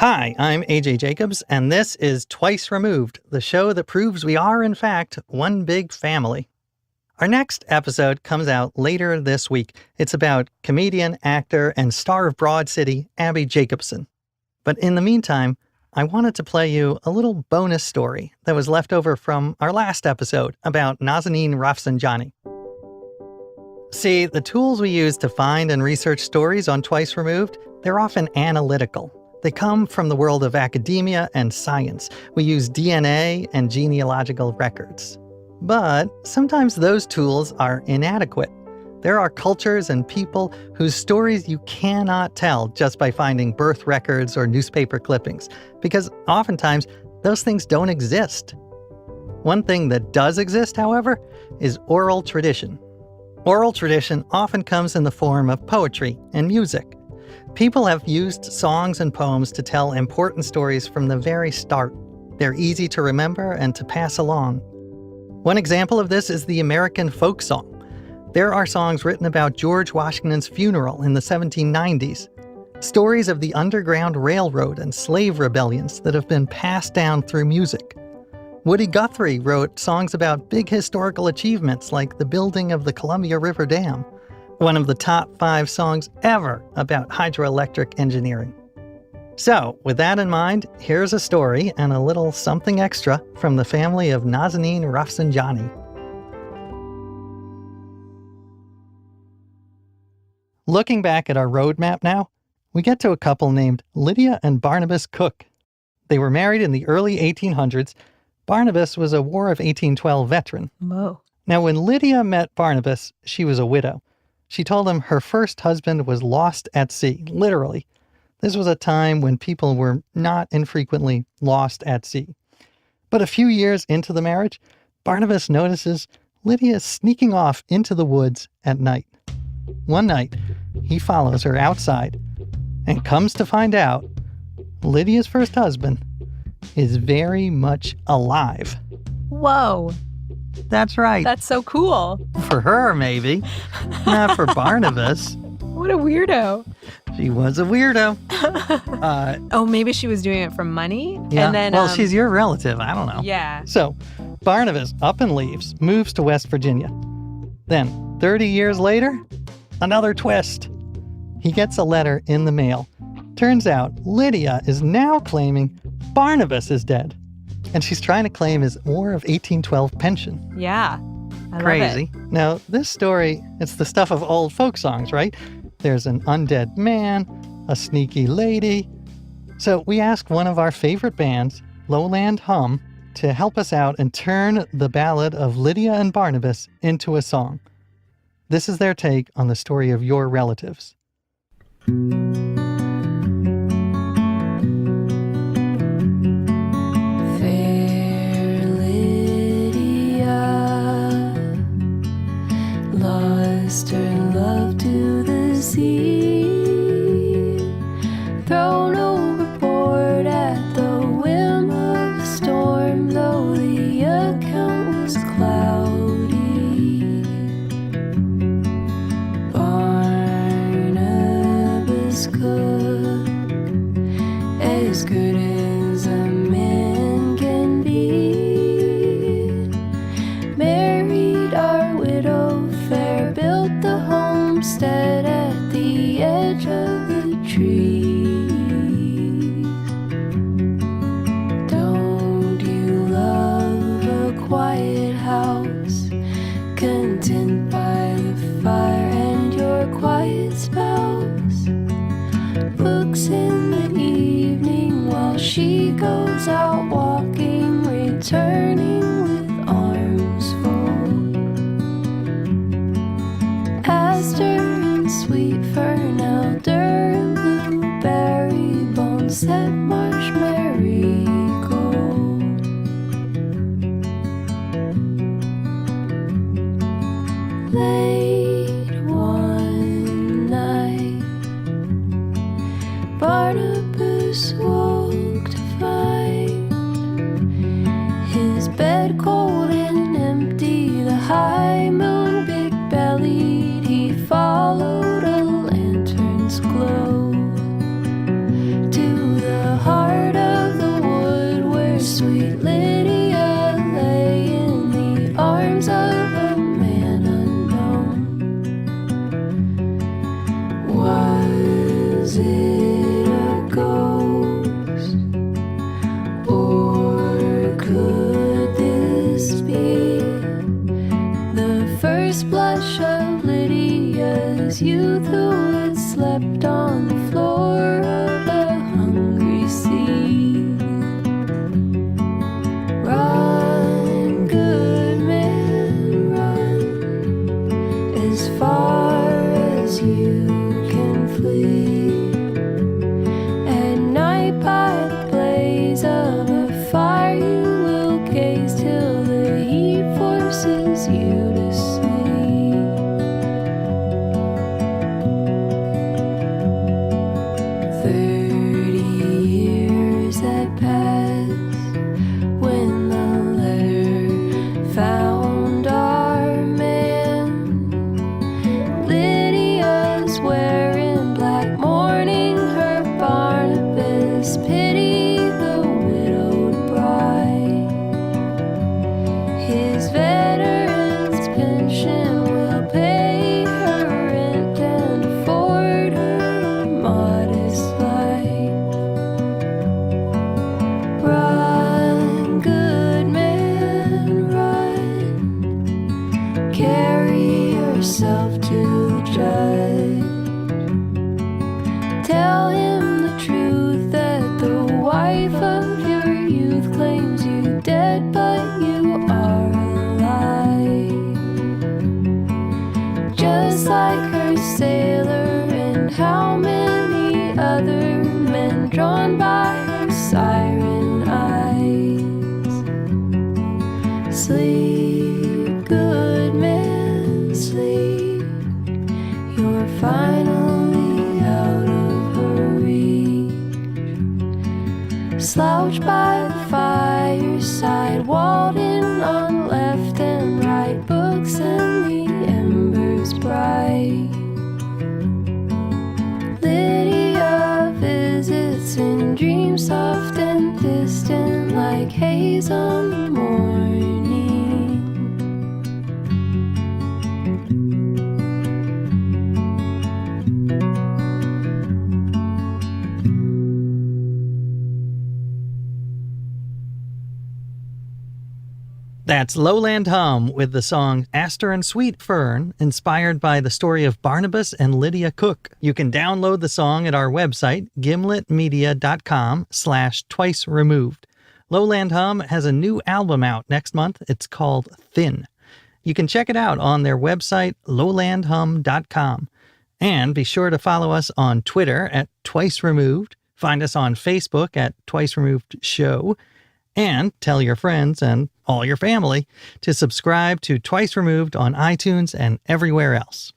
Hi, I'm AJ Jacobs, and this is Twice Removed, the show that proves we are, in fact, one big family. Our next episode comes out later this week. It's about comedian, actor, and star of Broad City, Abby Jacobson. But in the meantime, I wanted to play you a little bonus story that was left over from our last episode about Nazanin Rafsanjani. See, the tools we use to find and research stories on Twice Removed, they're often analytical. They come from the world of academia and science. We use DNA and genealogical records. But sometimes those tools are inadequate. There are cultures and people whose stories you cannot tell just by finding birth records or newspaper clippings, because oftentimes those things don't exist. One thing that does exist, however, is oral tradition. Oral tradition often comes in the form of poetry and music. People have used songs and poems to tell important stories from the very start. They're easy to remember and to pass along. One example of this is the American folk song. There are songs written about George Washington's funeral in the 1790s. Stories of the Underground Railroad and slave rebellions that have been passed down through music. Woody Guthrie wrote songs about big historical achievements like the building of the Columbia River Dam, one of the top 5 songs ever about hydroelectric engineering. So, with that in mind, here's a story and a little something extra from the family of Nazanin Rafsanjani. Looking back at our roadmap now, we get to a couple named Lydia and Barnabas Cook. They were married in the early 1800s. Barnabas was a War of 1812 veteran. Whoa. Now, when Lydia met Barnabas, she was a widow. She told him her first husband was lost at sea, literally. This was a time when people were not infrequently lost at sea. But a few years into the marriage, Barnabas notices Lydia sneaking off into the woods at night. One night, he follows her outside and comes to find out Lydia's first husband is very much alive. Whoa. That's right. That's so cool. For her, maybe. Not for Barnabas. What a weirdo. She was a weirdo. Maybe she was doing it for money? Yeah. And then, well, she's your relative. I don't know. Yeah. So, Barnabas up and leaves, moves to West Virginia. Then, 30 years later, another twist. He gets a letter in the mail. Turns out, Lydia is now claiming Barnabas is dead. And she's trying to claim his War of 1812 pension. Yeah. I Crazy. love it. Now, this story, it's the stuff of old folk songs, right? There's an undead man, a sneaky lady. So we asked one of our favorite bands, Lowell and Home, to help us out and turn the ballad of Lydia and Barnabas into a song. This is their take on the story of your relatives. Lost her love to the sea, thrown overboard at the whim of a storm, though the account was cloudy. Barnabas Cook, as good as a man can be, married our widow fair, built the homestead at the edge of the trees. Don't you love a quiet house, content by the fire and your quiet spouse? Books in the evening while she goes out walking, returning with arms full. Aster and sweet fern, elder and blueberry, boneset marsh marigold. Late one night, Barnabas woke to find his bed cold and empty, the high moon big-bellied. He followed a lantern's glow to the heart Was it a ghost? Or could this be the first blush of Lydia's youth, who had slept on the floor of a hungry sea? Run, good man, run, as far as you can flee. At night by the blaze of a fire you will gaze till the heat forces you to sleep. 30 years had passed when the letter found our man. Lydia's wearing black mourning, her Barnabas pity the widowed bride. His veteran's pension will pay her rent and afford her a modest life. Run, good man, run, carry yourself to the judge. Tell him the truth that the wife of your youth claims you dead, but you are alive. Just like her sailor and how many other men drawn by her siren eyes. Sleep, good man, sleep. You're finally out of her reach. Slouched by the fireside, walled in on left and right, books and the embers bright. Lydia visits in dreams soft and distant, like haze on the morning. That's Lowell and Home with the song Aster and Sweet Fern, inspired by the story of Barnabas and Lydia Cook. You can download the song at our website, gimletmedia.com/twice-removed. Lowell and Home has a new album out next month. It's called Thin. You can check it out on their website, lowlandhum.com. And be sure to follow us on Twitter at Twice Removed. Find us on Facebook at Twice Removed Show. And tell your friends and all your family to subscribe to Twice Removed on iTunes and everywhere else.